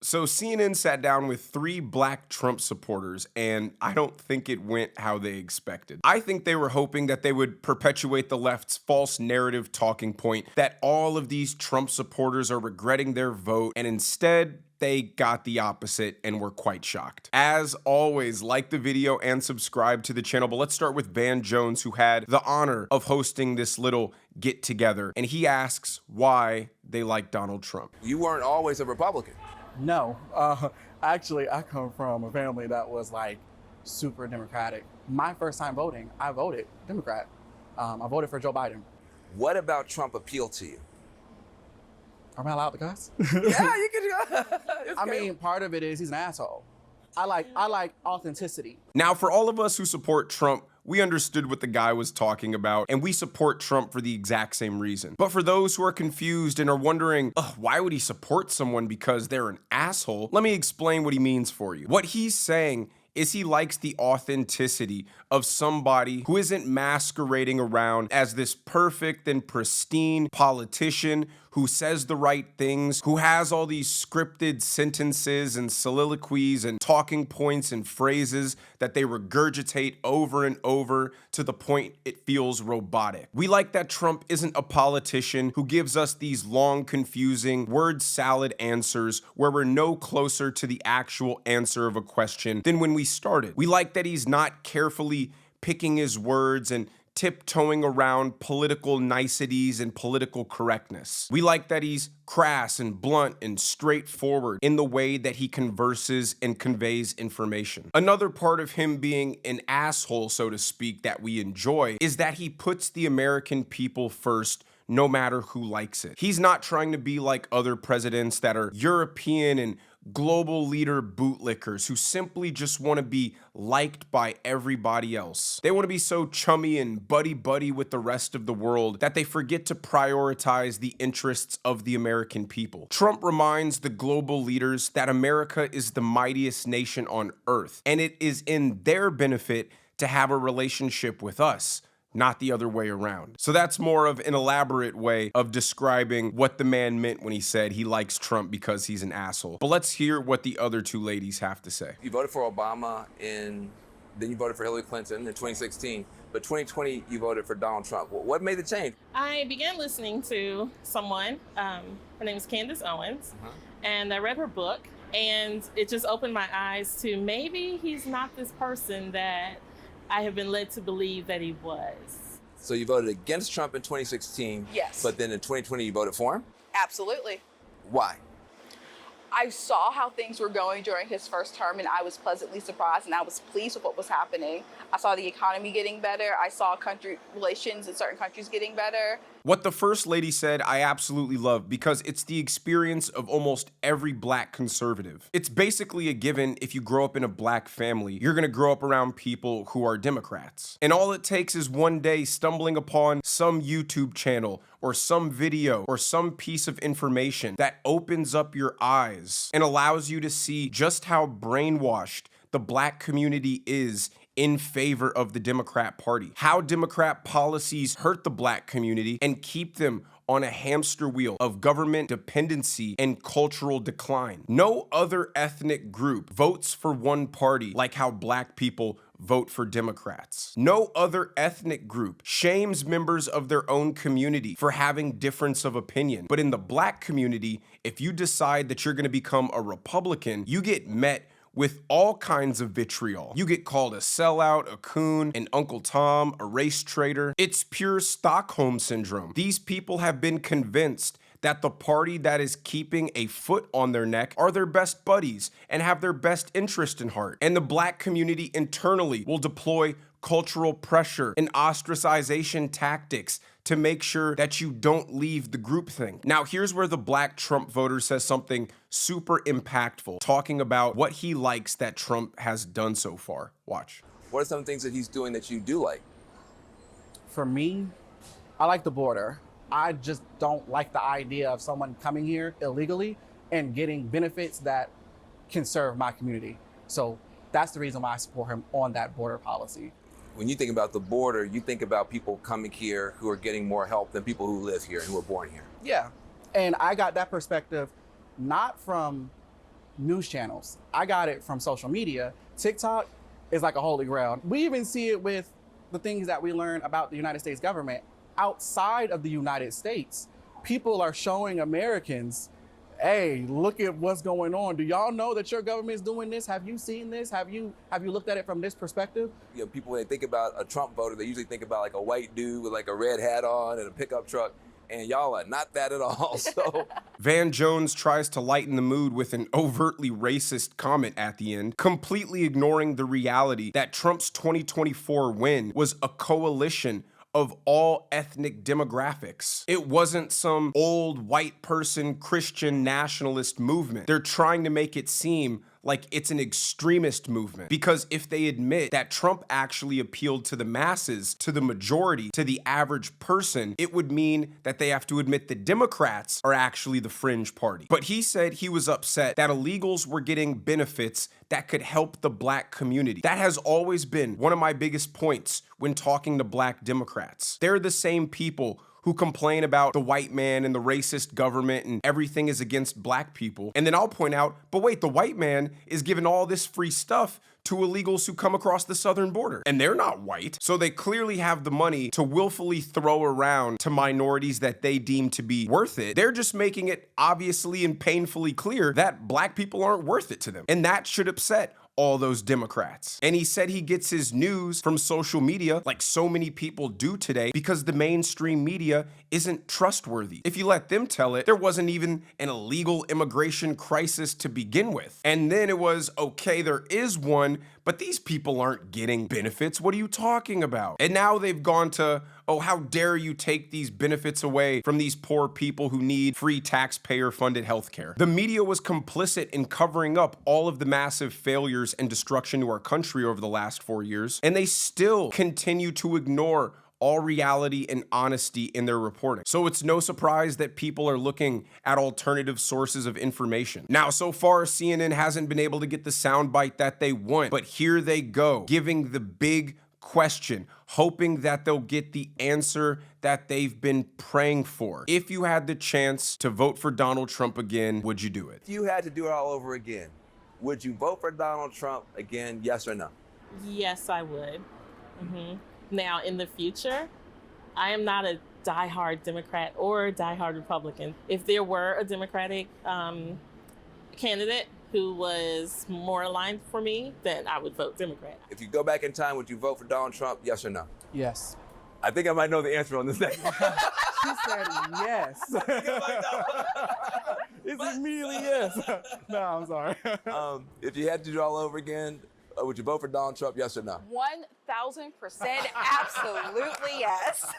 So CNN sat down with three black Trump supporters, and I don't think it went how they expected. I think they were hoping that they would perpetuate the left's false narrative talking point that all of these Trump supporters are regretting their vote, and instead, they got the opposite and were quite shocked. As always, like the video and subscribe to the channel, but let's start with Van Jones, who had the honor of hosting this little get together, and he asks why they like Donald Trump. You weren't always a Republican. No, actually, I come from a family that was like super Democratic. My first time voting, I voted Democrat. I voted for Joe Biden. What about Trump appealed to you? Am I allowed to cuss? Yeah, you can. I mean, part of it is he's an asshole. I like authenticity. Now, for all of us who support Trump, we understood what the guy was talking about, and we support Trump for the exact same reason. But for those who are confused and are wondering, why would he support someone because they're an asshole? Let me explain what he means for you. What he's saying is he likes the authenticity of somebody who isn't masquerading around as this perfect and pristine politician who says the right things, who has all these scripted sentences and soliloquies and talking points and phrases that they regurgitate over and over to the point it feels robotic. We like that Trump isn't a politician who gives us these long, confusing word salad answers where we're no closer to the actual answer of a question than when we started. We like that he's not carefully picking his words and tiptoeing around political niceties and political correctness. We like that he's crass and blunt and straightforward in the way that he converses and conveys information. Another part of him being an asshole, so to speak, that we enjoy is that he puts the American people first, no matter who likes it. He's not trying to be like other presidents that are European and global leader bootlickers who simply just want to be liked by everybody else. They want to be so chummy and buddy-buddy with the rest of the world that they forget to prioritize the interests of the American people. Trump reminds the global leaders that America is the mightiest nation on earth, and it is in their benefit to have a relationship with us, not the other way around. So that's more of an elaborate way of describing what the man meant when he said he likes Trump because he's an asshole. But let's hear what the other two ladies have to say. You voted for Obama then you voted for Hillary Clinton in 2016, but 2020 you voted for Donald Trump. What made the change? I began listening to someone, her name is Candace Owens, and I read her book, and it just opened my eyes to maybe he's not this person that I have been led to believe that he was. So you voted against Trump in 2016. Yes. But then in 2020 you voted for him? Absolutely. Why? I saw how things were going during his first term, and I was pleasantly surprised, and I was pleased with what was happening. I saw the economy getting better. I saw country relations in certain countries getting better. What the First Lady said, I absolutely love because it's the experience of almost every black conservative. It's basically a given if you grow up in a black family, you're gonna grow up around people who are Democrats. And all it takes is one day stumbling upon some YouTube channel or some video or some piece of information that opens up your eyes and allows you to see just how brainwashed the black community is in favor of the Democrat Party, how Democrat policies hurt the black community and keep them on a hamster wheel of government dependency and cultural decline. No other ethnic group votes for one party like how black people vote for Democrats. No other ethnic group shames members of their own community for having difference of opinion. But in the black community, if you decide that you're gonna become a Republican, you get met with all kinds of vitriol. You get called a sellout, a coon, an Uncle Tom, a race traitor. It's pure Stockholm syndrome. These people have been convinced that the party that is keeping a foot on their neck are their best buddies and have their best interest in heart. And the black community internally will deploy cultural pressure and ostracization tactics to make sure that you don't leave the groupthink. Now, here's where the black Trump voter says something super impactful, talking about what he likes that Trump has done so far. Watch. What are some things that he's doing that you do like? For me, I like the border. I just don't like the idea of someone coming here illegally and getting benefits that can serve my community. So that's the reason why I support him on that border policy. When you think about the border, you think about people coming here who are getting more help than people who live here and who were born here. Yeah. And I got that perspective not from news channels. I got it from social media. TikTok is like a holy grail. We even see it with the things that we learn about the United States government. Outside of the United States, people are showing Americans, hey, look at what's going on. Do y'all know that your government is doing this? Have you seen this? Have you looked at it from this perspective? You know, people, when they think about a Trump voter, they usually think about like a white dude with like a red hat on and a pickup truck. And y'all are not that at all. So Van Jones tries to lighten the mood with an overtly racist comment at the end, completely ignoring the reality that Trump's 2024 win was a coalition of all ethnic demographics. It wasn't some old white person Christian nationalist movement. They're trying to make it seem like it's an extremist movement. Because if they admit that Trump actually appealed to the masses, to the majority, to the average person, it would mean that they have to admit the Democrats are actually the fringe party. But he said he was upset that illegals were getting benefits that could help the black community. That has always been one of my biggest points when talking to black Democrats. They're the same people who complain about the white man and the racist government and everything is against black people. And then I'll point out, but wait, the white man is giving all this free stuff to illegals who come across the southern border. And they're not white. So they clearly have the money to willfully throw around to minorities that they deem to be worth it. They're just making it obviously and painfully clear that black people aren't worth it to them. And that should upset all those Democrats. And he said he gets his news from social media, like so many people do today, because the mainstream media isn't trustworthy. If you let them tell it, there wasn't even an illegal immigration crisis to begin with. And then it was, okay, there is one, but these people aren't getting benefits. What are you talking about? And now they've gone to, oh, how dare you take these benefits away from these poor people who need free taxpayer-funded healthcare. The media was complicit in covering up all of the massive failures and destruction to our country over the last 4 years, and they still continue to ignore all reality and honesty in their reporting. So it's no surprise that people are looking at alternative sources of information. Now, so far, CNN hasn't been able to get the soundbite that they want, but here they go, giving the big question, hoping that they'll get the answer that they've been praying for. If you had the chance to vote for Donald Trump again, would you do it? if you had to do it all over again, would you vote for Donald Trump again, yes or no? Yes, I would. Now, in the future, I am not a diehard Democrat or diehard Republican. If there were a Democratic candidate who was more aligned for me, then I would vote Democrat. If you go back in time, would you vote for Donald Trump, yes or no? Yes. I think I might know the answer on this next. She said yes. It's immediately yes. No, I'm sorry. If you had to do it all over again, would you vote for Donald Trump, yes or no? 1000% absolutely yes.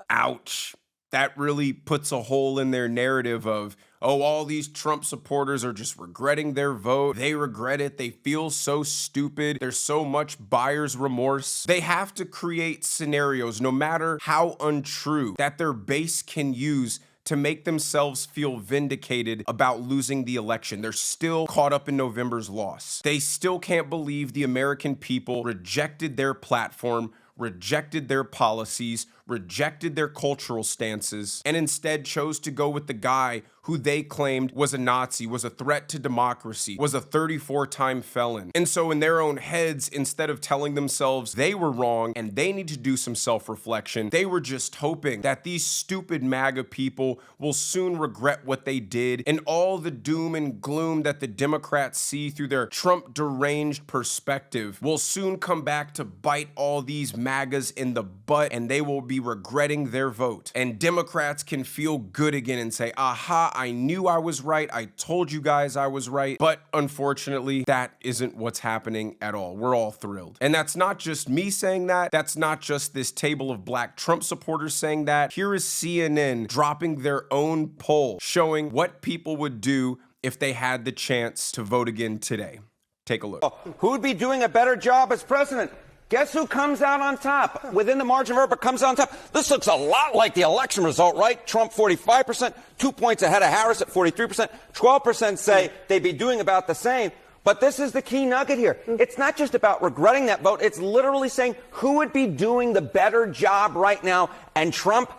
Ouch. That really puts a hole in their narrative of, oh, all these Trump supporters are just regretting their vote. They regret it. They feel so stupid. There's so much buyer's remorse. They have to create scenarios, no matter how untrue, that their base can use to make themselves feel vindicated about losing the election. They're still caught up in November's loss. They still can't believe the American people rejected their platform, rejected their policies, rejected their cultural stances, and instead chose to go with the guy who they claimed was a Nazi, was a threat to democracy, was a 34-time felon. And so in their own heads, instead of telling themselves they were wrong and they need to do some self-reflection, they were just hoping that these stupid MAGA people will soon regret what they did, and all the doom and gloom that the Democrats see through their Trump-deranged perspective will soon come back to bite all these MAGAs in the butt, and they will be regretting their vote. And Democrats can feel good again and say, aha, I knew I was right. I told you guys I was right. But unfortunately, that isn't what's happening at all. We're all thrilled. And that's not just me saying that. That's not just this table of black Trump supporters saying that. Here is CNN dropping their own poll showing what people would do if they had the chance to vote again today. Take a look. Who would be doing a better job as president? Guess who comes out on top? Within the margin of error, but comes out on top. This looks a lot like the election result, right? Trump 45%, 2 points ahead of Harris at 43%. 12% say they'd be doing about the same. But this is the key nugget here. It's not just about regretting that vote. It's literally saying who would be doing the better job right now. And Trump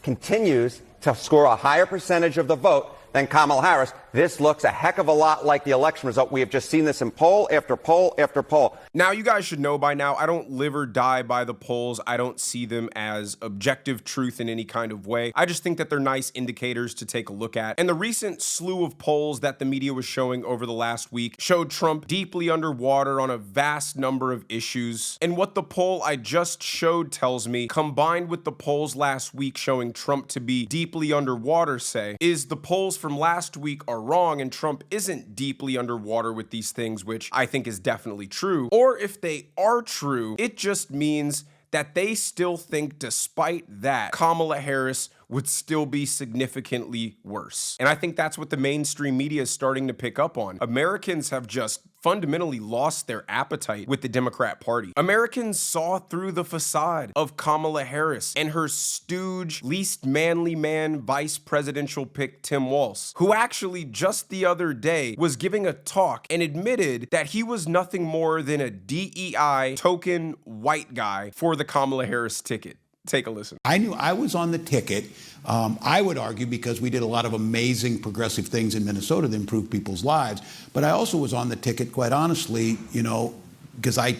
continues to score a higher percentage of the vote than Kamala Harris. This looks a heck of a lot like the election result. We have just seen this in poll after poll after poll. Now, you guys should know by now, I don't live or die by the polls. I don't see them as objective truth in any kind of way. I just think that they're nice indicators to take a look at. And the recent slew of polls that the media was showing over the last week showed Trump deeply underwater on a vast number of issues. And what the poll I just showed tells me, combined with the polls last week showing Trump to be deeply underwater, say, is the polls from last week are wrong and Trump isn't deeply underwater with these things, which I think is definitely true. Or if they are true, it just means that they still think, despite that, Kamala Harris would still be significantly worse. And I think that's what the mainstream media is starting to pick up on. Americans have just fundamentally lost their appetite with the Democrat Party. Americans saw through the facade of Kamala Harris and her stooge, least manly man vice presidential pick Tim Walz, who actually just the other day was giving a talk and admitted that he was nothing more than a DEI token white guy for the Kamala Harris ticket. Take a listen. I knew I was on the ticket, I would argue, because we did a lot of amazing progressive things in Minnesota to improve people's lives. But I also was on the ticket, quite honestly, you know, because I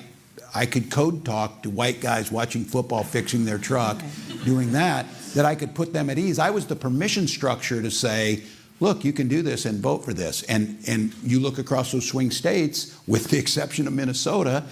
could code talk to white guys watching football, fixing their truck, doing that I could put them at ease. I was the permission structure to say, look, you can do this and vote for this. And you look across those swing states, with the exception of Minnesota,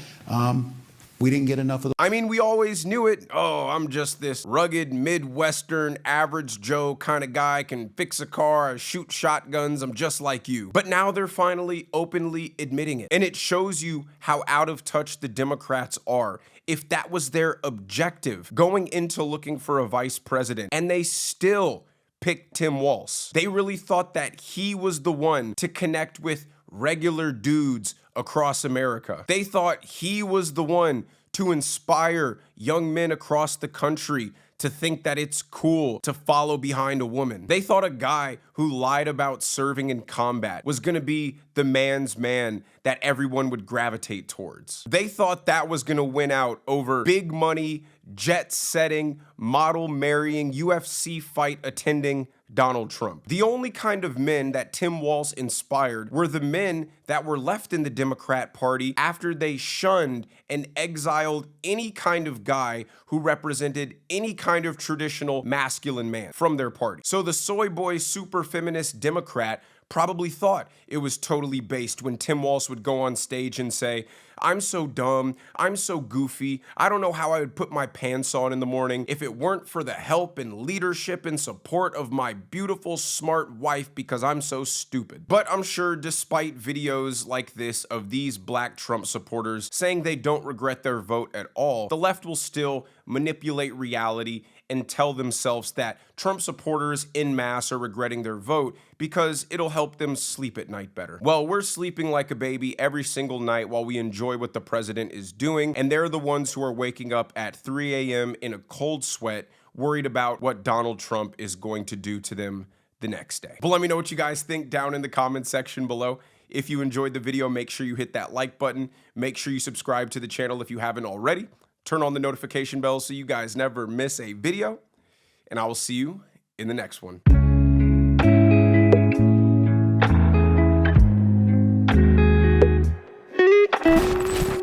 we didn't get enough of the— I mean, we always knew it. Oh, I'm just this rugged, Midwestern, average Joe kind of guy, can fix a car, I shoot shotguns, I'm just like you. But now they're finally openly admitting it. And it shows you how out of touch the Democrats are. If that was their objective going into looking for a vice president, and they still picked Tim Walz. They really thought that he was the one to connect with regular dudes across America. They thought he was the one to inspire young men across the country to think that it's cool to follow behind a woman. They thought a guy who lied about serving in combat was gonna be the man's man that everyone would gravitate towards. They thought that was gonna win out over big money, jet-setting, model-marrying, UFC fight attending Donald Trump. The only kind of men that Tim Walz inspired were the men that were left in the Democrat Party after they shunned and exiled any kind of guy who represented any kind of traditional masculine man from their party. So the soy boy super feminist Democrat probably thought it was totally based when Tim Walz would go on stage and say, I'm so dumb, I'm so goofy, I don't know how I would put my pants on in the morning if it weren't for the help and leadership and support of my beautiful, smart wife because I'm so stupid. But I'm sure despite videos like this of these black Trump supporters saying they don't regret their vote at all, the left will still manipulate reality and tell themselves that Trump supporters en masse are regretting their vote because it'll help them sleep at night better. Well, we're sleeping like a baby every single night while we enjoy what the president is doing, and they're the ones who are waking up at 3 a.m. in a cold sweat, worried about what Donald Trump is going to do to them the next day. But let me know what you guys think down in the comment section below. If you enjoyed the video, make sure you hit that like button. Make sure you subscribe to the channel if you haven't already. Turn on the notification bell so you guys never miss a video, and I will see you in the next one.